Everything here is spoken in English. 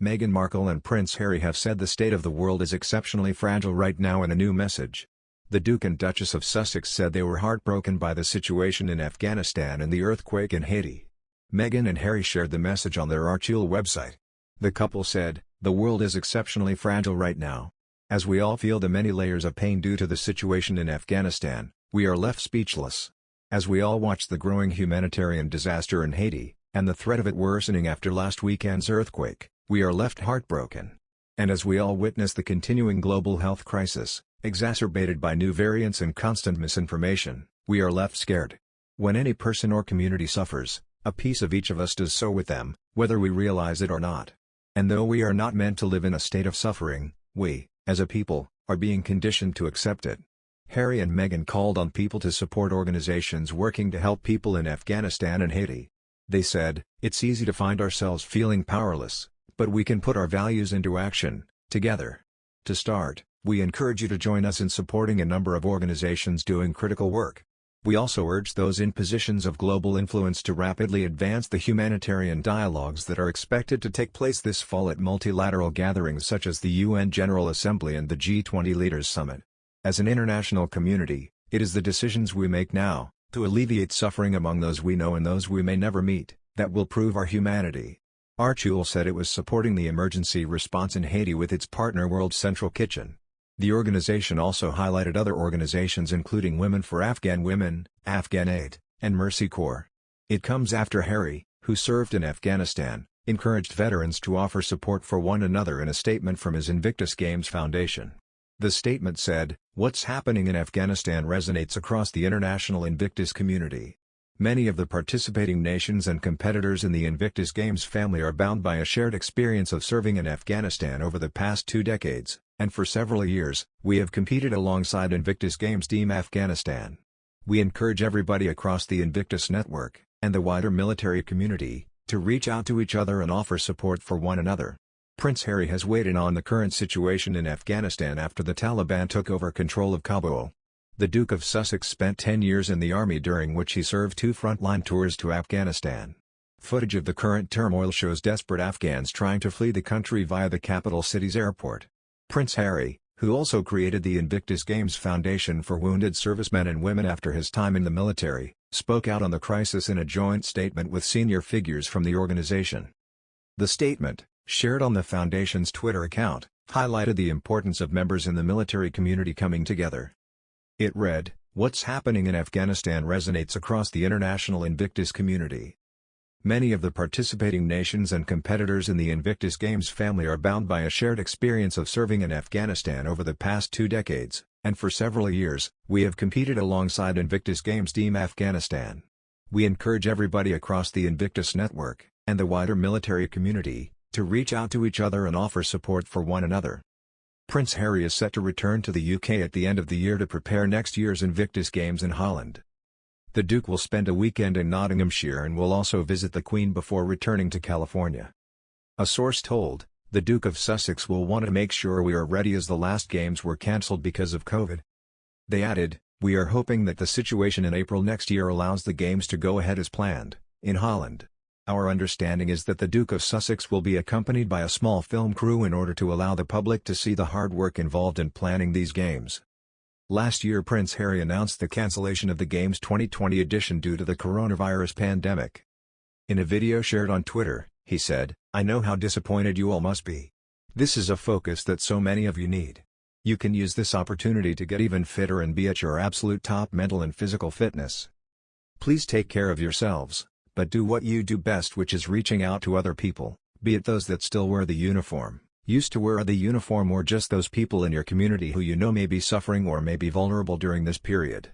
Meghan Markle and Prince Harry have said the state of the world is exceptionally fragile right now in a new message. The Duke and Duchess of Sussex said they were heartbroken by the situation in Afghanistan and the earthquake in Haiti. Meghan and Harry shared the message on their Archie website. The couple said, "The world is exceptionally fragile right now. As we all feel the many layers of pain due to the situation in Afghanistan, we are left speechless. As we all watch the growing humanitarian disaster in Haiti, and the threat of it worsening after last weekend's earthquake, we are left heartbroken. And as we all witness the continuing global health crisis, exacerbated by new variants and constant misinformation, we are left scared. When any person or community suffers, a piece of each of us does so with them, whether we realize it or not. And though we are not meant to live in a state of suffering, we, as a people, are being conditioned to accept it." Harry and Meghan called on people to support organizations working to help people in Afghanistan and Haiti. They said, "It's easy to find ourselves feeling powerless, but we can put our values into action, together. To start, we encourage you to join us in supporting a number of organizations doing critical work. We also urge those in positions of global influence to rapidly advance the humanitarian dialogues that are expected to take place this fall at multilateral gatherings such as the UN General Assembly and the G20 Leaders Summit. As an international community, it is the decisions we make now, to alleviate suffering among those we know and those we may never meet, that will prove our humanity." Archie said it was supporting the emergency response in Haiti with its partner World Central Kitchen. The organization also highlighted other organizations including Women for Afghan Women, Afghan Aid, and Mercy Corps. It comes after Harry, who served in Afghanistan, encouraged veterans to offer support for one another in a statement from his Invictus Games Foundation. The statement said, "What's happening in Afghanistan resonates across the international Invictus community. Many of the participating nations and competitors in the Invictus Games family are bound by a shared experience of serving in Afghanistan over the past 2 decades, and for several years, we have competed alongside Invictus Games Team Afghanistan. We encourage everybody across the Invictus network, and the wider military community, to reach out to each other and offer support for one another." Prince Harry has weighed in on the current situation in Afghanistan after the Taliban took over control of Kabul. The Duke of Sussex spent 10 years in the army during which he served 2 frontline tours to Afghanistan. Footage of the current turmoil shows desperate Afghans trying to flee the country via the capital city's airport. Prince Harry, who also created the Invictus Games Foundation for wounded servicemen and women after his time in the military, spoke out on the crisis in a joint statement with senior figures from the organization. The statement, shared on the foundation's Twitter account, highlighted the importance of members in the military community coming together. It read, "What's happening in Afghanistan resonates across the international Invictus community. Many of the participating nations and competitors in the Invictus Games family are bound by a shared experience of serving in Afghanistan over the past 2 decades, and for several years, we have competed alongside Invictus Games Team Afghanistan. We encourage everybody across the Invictus network, and the wider military community, to reach out to each other and offer support for one another." Prince Harry is set to return to the UK at the end of the year to prepare next year's Invictus Games in Holland. The Duke will spend a weekend in Nottinghamshire and will also visit the Queen before returning to California. A source told, "The Duke of Sussex will want to make sure we are ready as the last games were cancelled because of COVID." They added, "We are hoping that the situation in April next year allows the games to go ahead as planned, in Holland. Our understanding is that the Duke of Sussex will be accompanied by a small film crew in order to allow the public to see the hard work involved in planning these games." Last year Prince Harry announced the cancellation of the Games 2020 edition due to the coronavirus pandemic. In a video shared on Twitter, he said, "I know how disappointed you all must be. This is a focus that so many of you need. You can use this opportunity to get even fitter and be at your absolute top mental and physical fitness. Please take care of yourselves, but do what you do best, which is reaching out to other people, be it those that still wear the uniform, used to wear the uniform, or just those people in your community who you know may be suffering or may be vulnerable during this period.